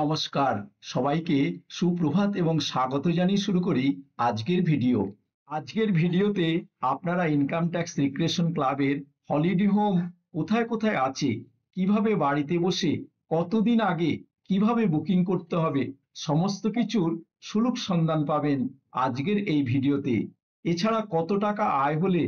নমস্কার সবাইকে সুপ্রভাত এবং স্বাগত জানিয়ে শুরু করি আজকের ভিডিও। আজকের ভিডিওতে আপনারা ইনকাম ট্যাক্স রিক্রিয়েশন ক্লাবের হলিডে হোম কোথায় কোথায় আছে, কিভাবে বাড়িতে বসে কতদিন আগে কিভাবে বুকিং করতে হবে, সমস্ত কিছুর সুলুক সন্ধান পাবেন আজকের এই ভিডিওতে। এছাড়া কত টাকা আয় হলে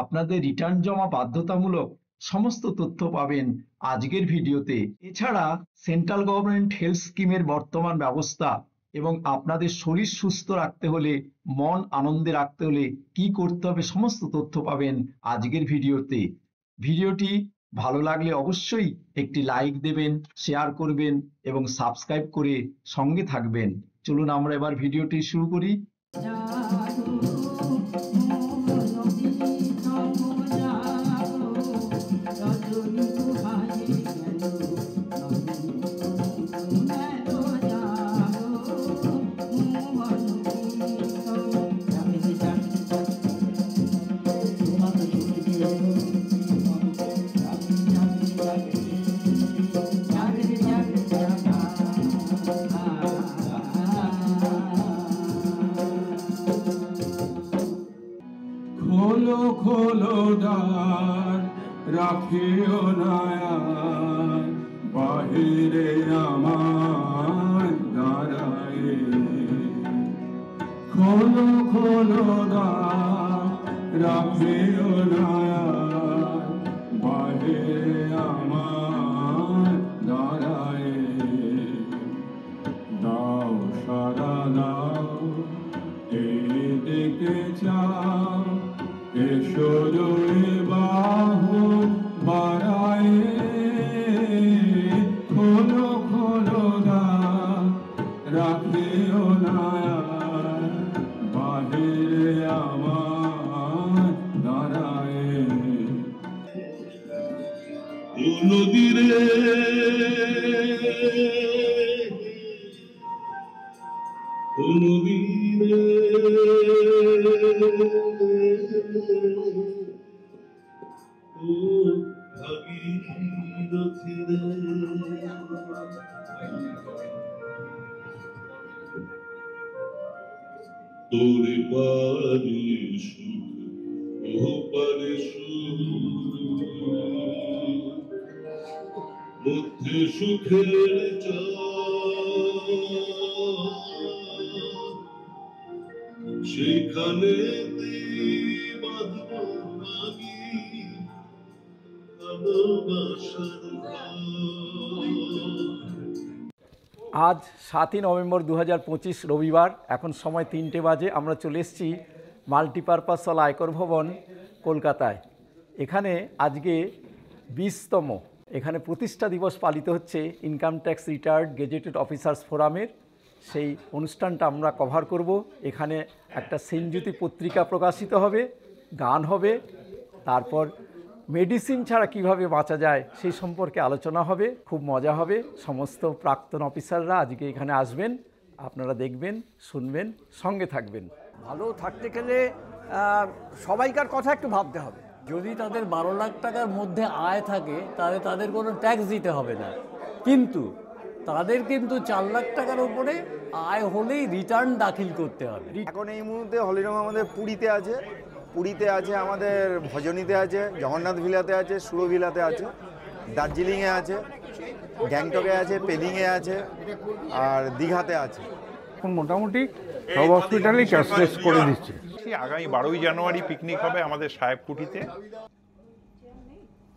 আপনাদের রিটার্ন জমা বাধ্যতামূলক, সমস্ত তথ্য পাবেন আজকের ভিডিওতে। এছাড়া সেন্ট্রাল গভর্নমেন্ট হেলথ স্কিমের বর্তমান ব্যবস্থা এবং আপনাদের শরীর সুস্থ রাখতে হলে, মন আনন্দে রাখতে হলে কি করতে হবে, সমস্ত তথ্য পাবেন আজকের ভিডিওতে। ভিডিওটি ভালো লাগলে অবশ্যই একটি লাইক দেবেন, শেয়ার করবেন এবং সাবস্ক্রাইব করে সঙ্গে থাকবেন। চলুন আমরা এবার ভিডিওটি শুরু করি। খোলো খোলো দ্বার, রাখিও নয়ার, বাহিরে আমার দাঁড়ায়ে। খোলো খোলো দ্বার, রাখিও নয়ার, বাহিরে আমার দাঁড়ায়ে। দাও সারা দাও, এদিকে চাও, এসো জোরে বাহু বাড়ায়ে। খোলো খোলো দ্বার, রাখিও নয়ার, বাহিরে আমার দাঁড়ায়ে। ও নদী রে, ও নদী রে, ও ভাগীরথী রে, তোরে পারে সুখ, ও পারে সুখ, মধ্যে সুখের সেখানে আজ 7ই নভেম্বর 2025 রবিবার, এখন সময় 3টে বাজে। আমরা চলে এসেছি মাল্টিপারপাস হল আয়কর ভবন, কলকাতায়। এখানে আজকে 20তম এখানে প্রতিষ্ঠা দিবস পালিত হচ্ছে income tax retired gazetted officers ফোরামের। সেই অনুষ্ঠানটা আমরা কভার করব। এখানে একটা সেনজ্যোতি পত্রিকা প্রকাশিত হবে, গান হবে, তারপর মেডিসিন ছাড়া কিভাবে বাঁচা যায় সেই সম্পর্কে আলোচনা হবে। খুব মজা হবে। সমস্ত প্রাক্তন অফিসাররা আজকে এখানে আসবেন, আপনারা দেখবেন, শুনবেন, সঙ্গে থাকবেন। ভালো থাকতে গেলে সবাইকার কথা একটু ভাবতে হবে। যদি তাদের 12 লাখ টাকার মধ্যে আয় থাকে তাহলে তাদের কোনো ট্যাক্স দিতে হবে না, কিন্তু তাদের কিন্তু 4 লাখ টাকার উপরে আয় হলেই রিটার্ন দাখিল করতে হবে। এখন এই মুহূর্তে হলিডে হোম আমাদের পুরীতে আছে, আমাদের ভজনীতে আছে, জগন্নাথ ভিলাতে আছে, সুরভিলাতে আছে, দার্জিলিংয়ে আছে, গ্যাংটকে আছে, পেলিংয়ে আছে, আর দীঘাতে আছে। এখন মোটামুটি সব হসপিটালই ক্যাশলেস করে দিচ্ছে। আগামী 12ই জানুয়ারি পিকনিক হবে আমাদের সাহেবকুঠিতে।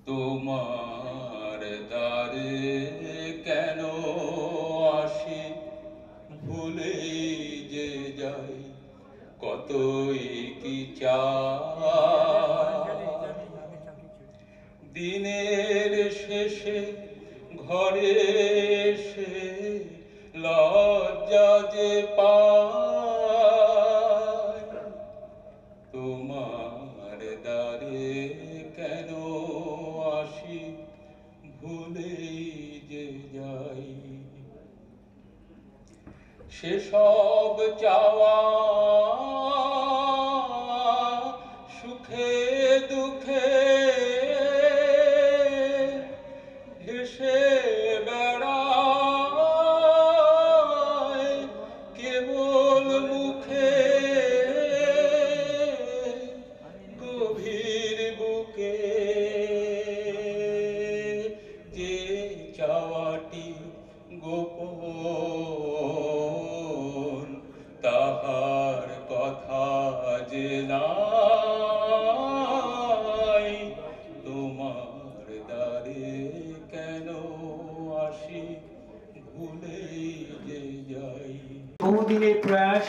তোমার দ্বারে কেন আসি, ভুলে যে যাই, কতই কি চাই। দিনের শেষে ঘরে এসে লজ্জা যে পাই, তোমার দ্বারে কেন আসি, ভুলেই যে যাই। সেসব চাওয়া সুখে দুঃখে ভেসে বেড়ায়, বহুদিনের প্রয়াস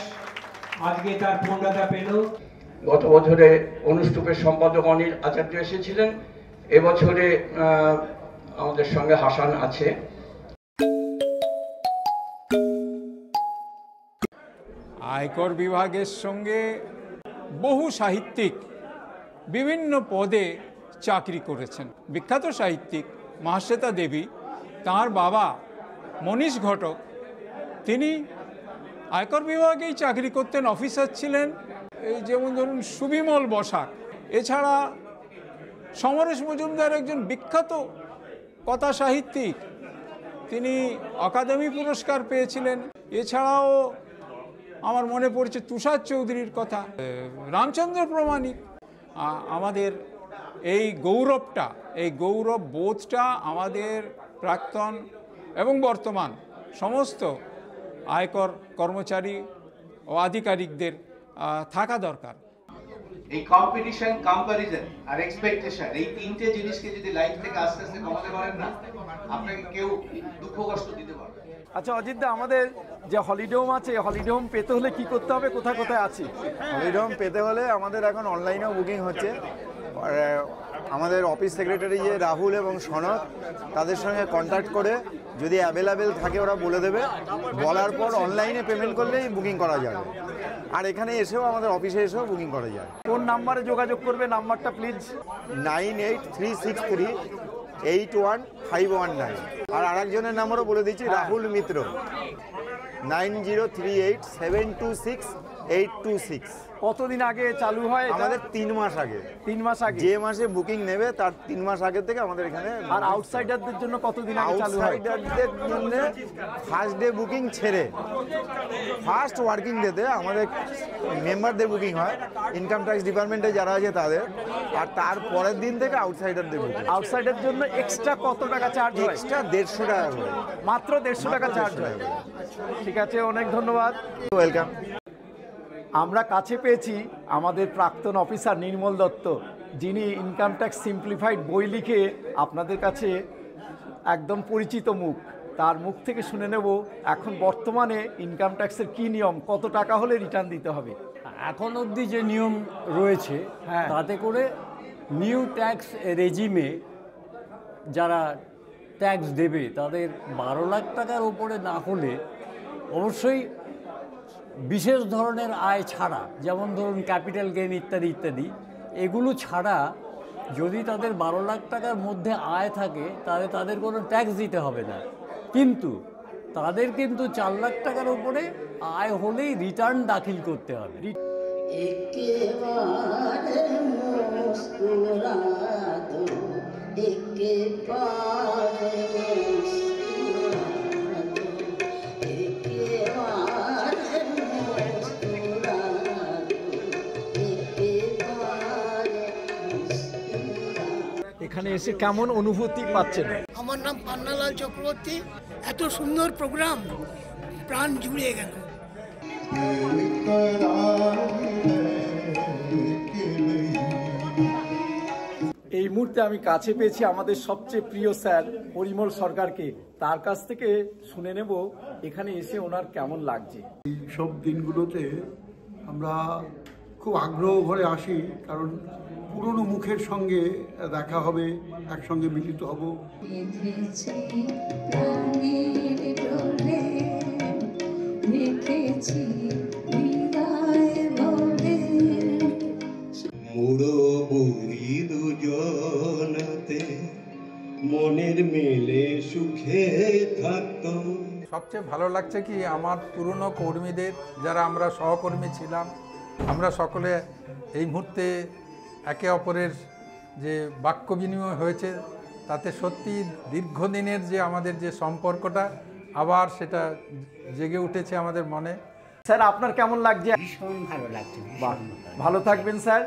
আজকে তার পূর্ণতা পেল। গত বছরে অনুষ্টুপের সম্পাদক অনিল আচার্য এসেছিলেন, এবছরে আমাদের সঙ্গে হাসান আছে। আয়কর বিভাগের সঙ্গে বহু সাহিত্যিক বিভিন্ন পদে চাকরি করেছেন। বিখ্যাত সাহিত্যিক মহাশ্বেতা দেবী, তাঁর বাবা মনীষ ঘটক, তিনি আয়কর বিভাগেই চাকরি করতেন, অফিসার ছিলেন। এই যেমন ধরুন সুবিমল বসাক, এছাড়া সমরেশ মজুমদার একজন বিখ্যাত কথা সাহিত্যিক, তিনি অকাদেমি পুরস্কার পেয়েছিলেন। এছাড়াও আমার মনে পড়ছে তুষার চৌধুরীর কথা, রামচন্দ্র প্রমাণিক। আমাদের এই গৌরবটা, এই গৌরব বোধটা আমাদের প্রাক্তন এবং বর্তমান সমস্ত আয়কর কর্মচারী ও আধিকারিকদের থাকা দরকার। এই কম্পিটিশন, কম্পারিজন আর এক্সপেকটেশন, এই তিনটে জিনিসকে যদি লাইফ থেকে আস্তে আস্তে কমাতে পারেন না, আপনাকে কেউ দুঃখ কষ্ট দিতে পারবে। আচ্ছা অজিত দা, আমাদের যে হলিডে হোম আছে, হলিডে হোম পেতে হলে কি করতে হবে, কোথায় কোথায় আছি? হলিডে হোম পেতে হলে আমাদের এখন অনলাইনেও বুকিং হচ্ছে। আমাদের অফিস সেক্রেটারি যে রাহুল এবং সনদ, তাদের সঙ্গে কন্ট্যাক্ট করে যদি অ্যাভেলেবেল থাকে ওরা বলে দেবে, বলার পর অনলাইনে পেমেন্ট করলেই বুকিং করা যাবে। আর এখানে এসেও আমাদের অফিসে এসেও বুকিং করা যায়। কোন নাম্বারে যোগাযোগ করবে, নাম্বারটা প্লিজ? 9836381519। আর আরেকজনের নাম্বারও বলে দিচ্ছি, রাহুল মিত্র, 9038726826। কতদিন আগে চালু হয়? আমাদের 3 মাস আগে। 3 মাস আগে? যে মাসে বুকিং নেবে তার 3 মাস আগে থেকে আমাদের এখানে। আর আউটসাইডারদের জন্য কতদিন আগে চালু হয়? আউটসাইডারদের জন্য ফার্স্ট ডে বুকিং ছেড়ে ফার্স্ট ওয়ার্কিং ডেতে আমাদের মেম্বারদের বুকিং হয়, ইনকাম ট্যাক্স ডিপার্টমেন্টে যারা আছে তাদের। আর তার পরের দিন থেকে আউটসাইডারদের বুকিং। আউটসাইডার জন্য এক্সট্রা কত টাকা চার্জ হয়? এক্সট্রা 150 টাকা করে। মাত্র 150 টাকা চার্জ হয়। ঠিক আছে, অনেক ধন্যবাদ, ওয়েলকাম। আমরা কাছে পেয়েছি আমাদের প্রাক্তন অফিসার নির্মল দত্ত, যিনি ইনকাম ট্যাক্স সিম্পলিফাইড বই লিখে আপনাদের কাছে একদম পরিচিত মুখ। তার মুখ থেকে শুনে নেব এখন বর্তমানে ইনকাম ট্যাক্সের কী নিয়ম, কত টাকা হলে রিটার্ন দিতে হবে। এখন অবধি যে নিয়ম রয়েছে তাতে করে নিউ ট্যাক্স রেজিমে যারা ট্যাক্স দেবে তাদের 12 লাখ টাকার উপরে না হলে, অবশ্যই বিশেষ ধরনের আয় ছাড়া, যেমন ধরুন ক্যাপিটাল গেইন ইত্যাদি ইত্যাদি, এগুলো ছাড়া যদি তাদের 12 লাখ টাকার মধ্যে আয় থাকে তাহলে তাদের কোনো ট্যাক্স দিতে হবে না। কিন্তু তাদের কিন্তু 4 লাখ টাকার উপরে আয় হলেই রিটার্ন দাখিল করতে হবে। এখানে এসে কেমন অনুভূতি পাচ্ছেন? আমার নাম পান্নালাল চক্রবর্তী। এত সুন্দর প্রোগ্রাম, প্রাণ জুড়ে গেল। এই মুহূর্তে আমি কাছে পেয়েছি আমাদের সবচেয়ে প্রিয় স্যার পরিমল সরকারকে। তার কাছ থেকে শুনে নেব এখানে এসে ওনার কেমন লাগছে। এই সব দিনগুলোতে আমরা খুব আগ্রহ ভরে আসি, কারণ পুরনো মুখের সঙ্গে দেখা হবে, একসঙ্গে মিলিত হব। মুড়বুড়ি দুজনতে মনের মেলে সুখে থাকতো। সবচেয়ে ভালো লাগছে কি, আমার পুরনো কর্মীদের, যারা আমরা সহকর্মী ছিলাম, আমরা সকলে এই মুহূর্তে একে অপরের যে বাক্য বিনিময় হয়েছে, তাতে সত্যি দীর্ঘদিনের যে আমাদের যে সম্পর্কটা আবার সেটা জেগে উঠেছে আমাদের মনে। স্যার আপনার কেমন লাগছে? ভীষণ ভালো লাগছে। ভালো থাকবেন স্যার।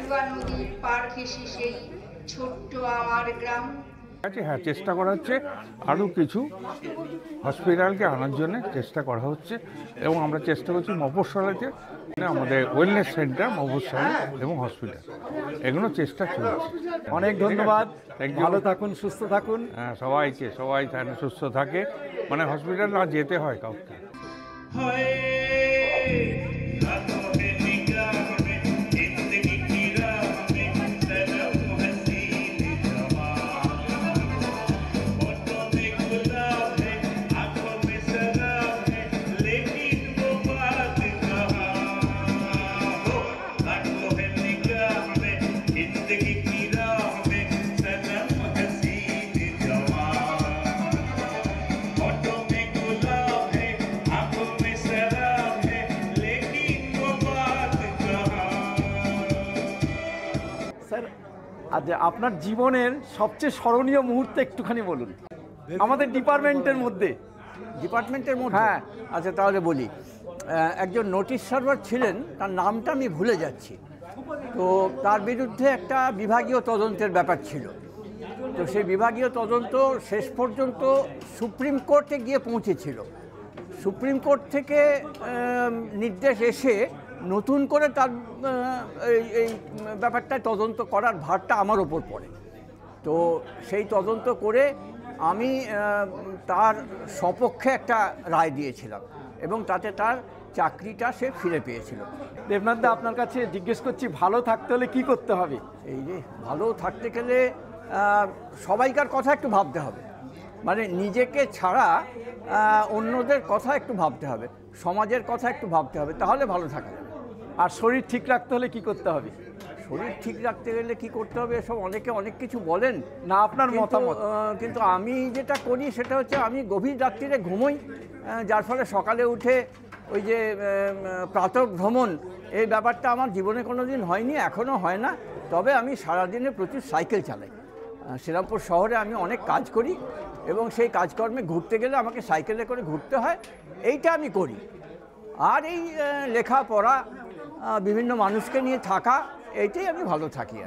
গঙ্গা নদীর পার ঘেঁষে সেই ছোট্ট আমার গ্রাম। হ্যাঁ, চেষ্টা করা হচ্ছে আরও কিছু হসপিটালকে আনার জন্য চেষ্টা করা হচ্ছে, এবং আমরা চেষ্টা করছি মফস্বলাতে আমাদের ওয়েলনেস সেন্টার, মফস্বলা এবং হসপিটাল, এগুলো চেষ্টা চলছে। অনেক ধন্যবাদ, ভালো থাকুন, সুস্থ থাকুন। হ্যাঁ, সবাই যেন সুস্থ থাকে, মানে হসপিটাল না যেতে হয় কাউকে। স্যার, আজ আপনার জীবনের সবচেয়ে স্মরণীয় মুহূর্ত একটুখানি বলুন আমাদের ডিপার্টমেন্টের মধ্যে। হ্যাঁ, আচ্ছা তাহলে বলি। একজন নোটিশ সার্ভার ছিলেন, তার নামটা আমি ভুলে যাচ্ছি। তো তার বিরুদ্ধে একটা বিভাগীয় তদন্তের ব্যাপার ছিল। তো সেই বিভাগীয় তদন্ত শেষ পর্যন্ত সুপ্রিম কোর্টে গিয়ে পৌঁছেছিল। সুপ্রিম কোর্ট থেকে নির্দেশ এসে নতুন করে তার এই ব্যাপারটা তদন্ত করার ভারটা আমার ওপর পড়ে। তো সেই তদন্ত করে আমি তার সপক্ষে একটা রায় দিয়েছিলাম, এবং তাতে তার চাকরিটা সে ফিরে পেয়েছিল। দেবনাথ দা, আপনার কাছে জিজ্ঞেস করছি, ভালো থাকতে হলে কি করতে হবে? এই যে ভালো থাকতে গেলে সবাইকার কথা একটু ভাবতে হবে, মানে নিজেকে ছাড়া অন্যদের কথা একটু ভাবতে হবে, সমাজের কথা একটু ভাবতে হবে, তাহলে ভালো থাকা যাবে। আর শরীর ঠিক রাখতে হলে কি করতে হবে? শরীর ঠিক রাখতে গেলে কি করতে হবে এসব অনেকে অনেক কিছু বলেন, না আপনার মতামত? কিন্তু আমি যেটা করি সেটা হচ্ছে আমি গভীর রাত্রিরে ঘুমোই, যার ফলে সকালে উঠে ওই যে প্রাতঃভ্রমণ, এই ব্যাপারটা আমার জীবনে কোনো দিন হয়নি, এখনও হয় না। তবে আমি সারাদিনে প্রচুর সাইকেল চালাই। শ্রীরামপুর শহরে আমি অনেক কাজ করি, এবং সেই কাজকর্মে ঘুরতে গেলে আমাকে সাইকেলে করে ঘুরতে হয়, এইটা আমি করি। আর এই লেখাপড়া, বিভিন্ন মানুষকে নিয়ে থাকা, এইটাই আমি ভালো থাকি।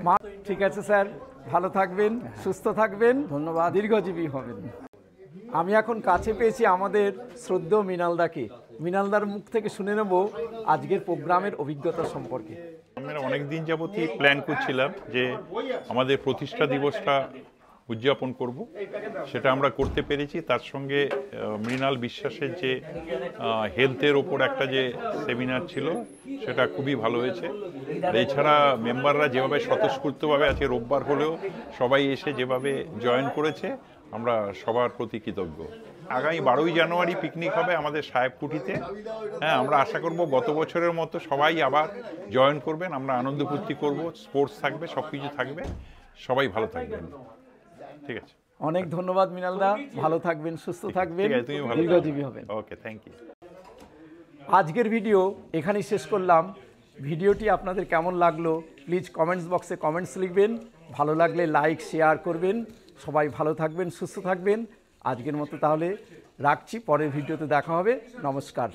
ঠিক আছে স্যার, ভালো থাকবেন, সুস্থ থাকবেন, ধন্যবাদ, দীর্ঘজীবী হবেন। আমি এখন কাছে পেয়েছি আমাদের শ্রদ্ধেয় মৃণালদাকে। মৃণালদার মুখ থেকে শুনে নেব আজকের প্রোগ্রামের অভিজ্ঞতা সম্পর্কে। আমরা অনেক দিন যাবতই প্ল্যান করছিলাম যে আমাদের প্রতিষ্ঠা দিবসটা উদযাপন করব, সেটা আমরা করতে পেরেছি। তার সঙ্গে মৃণাল বিশ্বাসের যে হেলথের ওপর একটা যে সেমিনার ছিল, সেটা খুবই ভালো হয়েছে। এছাড়া মেম্বাররা যেভাবে স্বতঃস্ফূর্তভাবে আজকে রোববার হলেও সবাই এসে যেভাবে জয়েন করেছে, আমরা সবার প্রতি কৃতজ্ঞ। আগামী 12ই জানুয়ারি পিকনিক হবে আমাদের সাহেবকুঠিতে। হ্যাঁ, আমরা আশা করব গত বছরের মতো সবাই আবার জয়েন করবেন, আমরা আনন্দ ফুর্তি করব, স্পোর্টস থাকবে, সব কিছু থাকবে, সবাই ভালো থাকবেন। ঠিক আছে, অনেক ধন্যবাদ মৃণালদা, ভালো থাকবেন, সুস্থ থাকবেন, দীর্ঘজীবী হবেন। ওকে, থ্যাংক ইউ। আজকের ভিডিও এখানেই শেষ করলাম। ভিডিওটি আপনাদের কেমন লাগলো প্লিজ কমেন্টস বক্সে কমেন্টস লিখবেন, ভালো লাগলে লাইক শেয়ার করবেন। সবাই ভালো থাকবেন, সুস্থ থাকবেন। আজকের মতো তাহলে রাখছি, পরের ভিডিওতে দেখা হবে। নমস্কার।